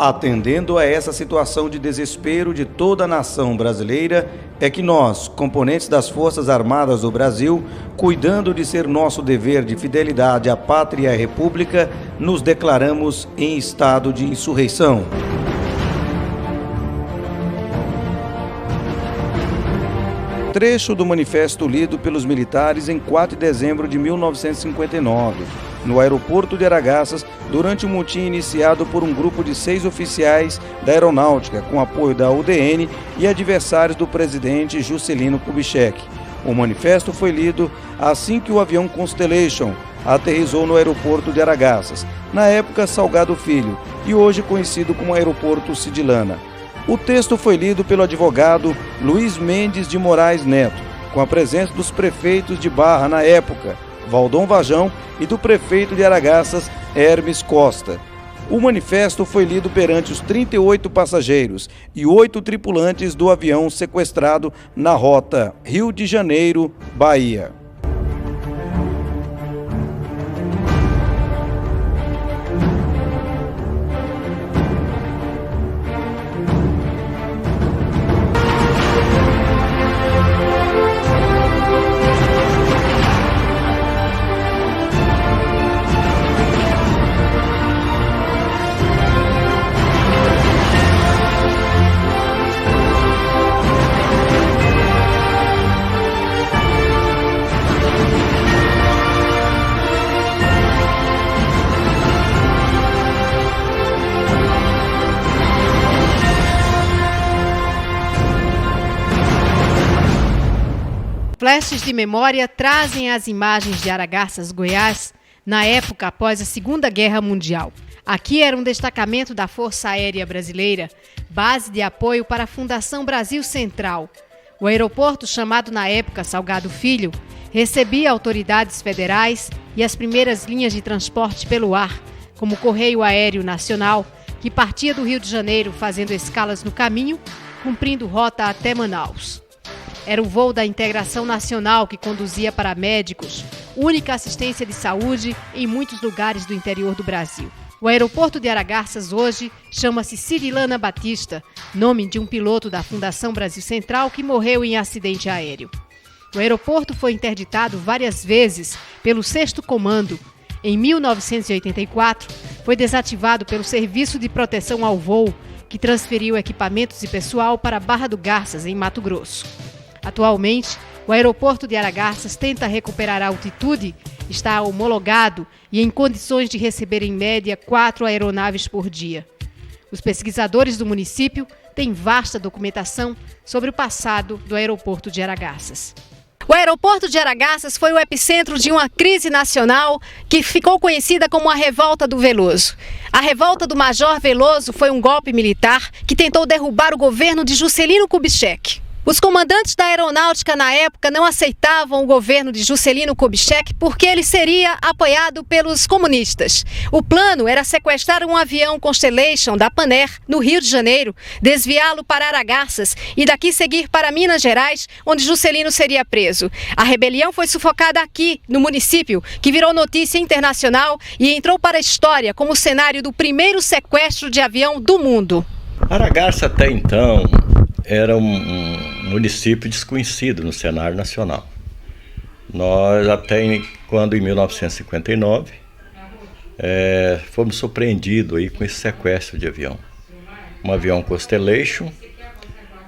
Atendendo a essa situação de desespero de toda a nação brasileira, é que nós, componentes das Forças Armadas do Brasil, cuidando de ser nosso dever de fidelidade à pátria e à República, nos declaramos em estado de insurreição. Trecho do manifesto lido pelos militares em 4 de dezembro de 1959, no aeroporto de Araçás, durante um motim iniciado por um grupo de 6 oficiais da aeronáutica, com apoio da UDN e adversários do presidente Juscelino Kubitschek. O manifesto foi lido assim que o avião Constellation aterrissou no aeroporto de Araçás, na época Salgado Filho, e hoje conhecido como Aeroporto Cidilana. O texto foi lido pelo advogado Luiz Mendes de Moraes Neto, com a presença dos prefeitos de Barra na época, Valdom Vajão, e do prefeito de Araçás, Hermes Costa. O manifesto foi lido perante os 38 passageiros e 8 tripulantes do avião sequestrado na rota Rio de Janeiro, Bahia. Flashes de memória trazem as imagens de Araçás, Goiás, na época após a Segunda Guerra Mundial. Aqui era um destacamento da Força Aérea Brasileira, base de apoio para a Fundação Brasil Central. O aeroporto, chamado na época Salgado Filho, recebia autoridades federais e as primeiras linhas de transporte pelo ar, como o Correio Aéreo Nacional, que partia do Rio de Janeiro fazendo escalas no caminho, cumprindo rota até Manaus. Era o voo da Integração Nacional que conduzia para médicos, única assistência de saúde em muitos lugares do interior do Brasil. O aeroporto de Araçás hoje chama-se Cirilana Batista, nome de um piloto da Fundação Brasil Central que morreu em acidente aéreo. O aeroporto foi interditado várias vezes pelo 6º Comando. Em 1984, foi desativado pelo Serviço de Proteção ao Voo, que transferiu equipamentos e pessoal para Barra do Garças, em Mato Grosso. Atualmente, o aeroporto de Araçás tenta recuperar a altitude, está homologado e em condições de receber em média 4 aeronaves por dia. Os pesquisadores do município têm vasta documentação sobre o passado do aeroporto de Araçás. O aeroporto de Araçás foi o epicentro de uma crise nacional que ficou conhecida como a Revolta do Veloso. A revolta do Major Veloso foi um golpe militar que tentou derrubar o governo de Juscelino Kubitschek. Os comandantes da aeronáutica na época não aceitavam o governo de Juscelino Kubitschek porque ele seria apoiado pelos comunistas. O plano era sequestrar um avião Constellation da Panair no Rio de Janeiro, desviá-lo para Araçás e daqui seguir para Minas Gerais, onde Juscelino seria preso. A rebelião foi sufocada aqui, no município, que virou notícia internacional e entrou para a história como o cenário do primeiro sequestro de avião do mundo. Araçás até então era um município desconhecido no cenário nacional. Nós até quando em 1959 fomos surpreendidos aí com esse sequestro de avião. Um avião Constellation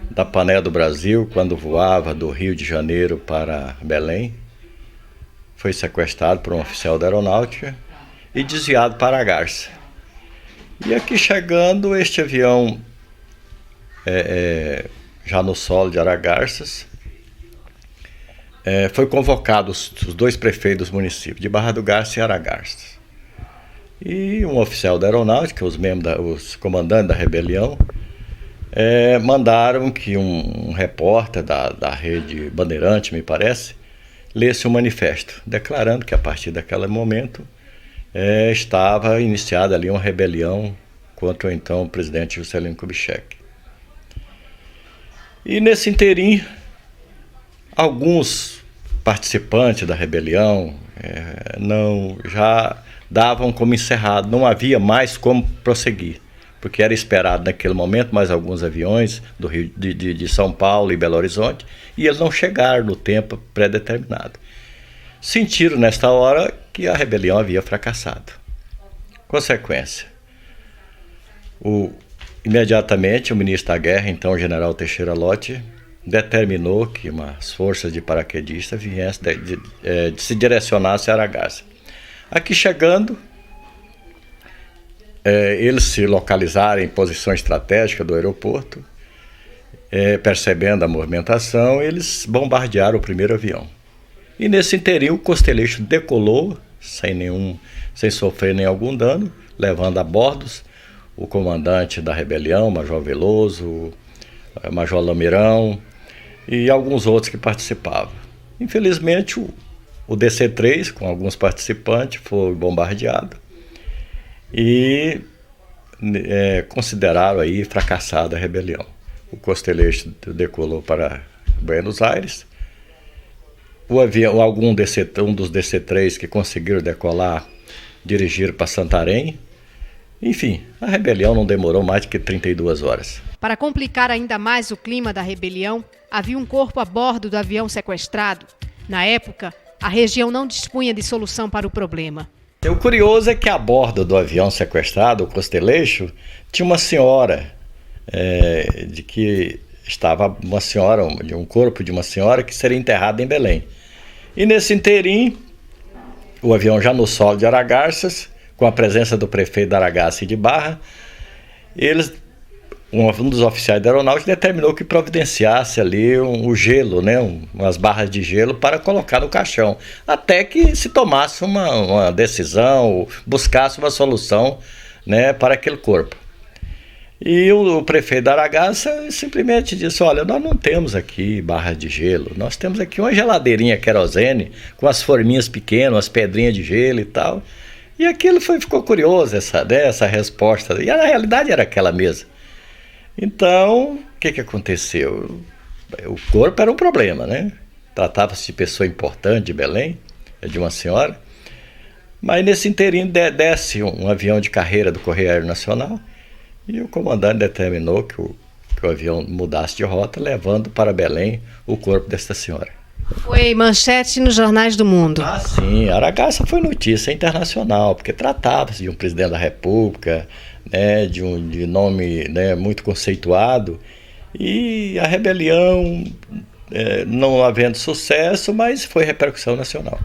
da Panair do Brasil, quando voava do Rio de Janeiro para Belém, foi sequestrado por um oficial da aeronáutica e desviado para Araçás. E aqui chegando este avião já no solo de Araçás, foi convocado os 2 prefeitos dos municípios, de Barra do Garças e Araçás. E um oficial da aeronáutica, os comandantes da rebelião, mandaram que um repórter da rede Bandeirante, me parece, lesse um manifesto, declarando que a partir daquele momento estava iniciada ali uma rebelião contra o então presidente Juscelino Kubitschek. E nesse interim, alguns participantes da rebelião já davam como encerrado, não havia mais como prosseguir, porque era esperado naquele momento mais alguns aviões do Rio, de São Paulo e Belo Horizonte, e eles não chegaram no tempo pré-determinado. Sentiram nesta hora que a rebelião havia fracassado. Consequência, imediatamente o ministro da Guerra, então o general Teixeira Lott, determinou que umas forças de paraquedistas viessem se direcionassem a Aragarça. Aqui chegando, eles se localizaram em posição estratégica do aeroporto, percebendo a movimentação, eles bombardearam o primeiro avião. E nesse interim o Costeleixo decolou, sem sofrer nem algum dano, levando a bordo o comandante da rebelião, Major Veloso, Major Lamirão e alguns outros que participavam. Infelizmente o DC-3, com alguns participantes, foi bombardeado e consideraram aí fracassada a rebelião. O Costeleixo decolou para Buenos Aires. Um dos DC-3 que conseguiram decolar dirigiram para Santarém. Enfim, a rebelião não demorou mais do que 32 horas. Para complicar ainda mais o clima da rebelião, havia um corpo a bordo do avião sequestrado. Na época, a região não dispunha de solução para o problema. O curioso é que a bordo do avião sequestrado, o Costeleixo, tinha uma senhora, um corpo de uma senhora que seria enterrada em Belém. E nesse interim, o avião já no solo de Aragarças, com a presença do prefeito de Aragarças e de Barra, um dos oficiais da aeronáutica determinou que providenciasse ali o gelo, umas barras de gelo para colocar no caixão, até que se tomasse uma decisão, buscasse uma solução, para aquele corpo. E o prefeito da Aragarças simplesmente disse: olha, nós não temos aqui barras de gelo, nós temos aqui uma geladeirinha querosene com as forminhas pequenas, as pedrinhas de gelo e tal. E aquilo ficou curioso, essa resposta, e na realidade era aquela mesma. Então, o que aconteceu? O corpo era um problema, Tratava-se de pessoa importante de Belém, de uma senhora, mas nesse interim desce um avião de carreira do Correio Aéreo Nacional e o comandante determinou que o avião mudasse de rota, levando para Belém o corpo desta senhora. Foi manchete nos jornais do mundo. Ah, sim, Aragarça foi notícia internacional, porque tratava-se de um presidente da República, de nome muito conceituado, e a rebelião não havendo sucesso, mas foi repercussão nacional.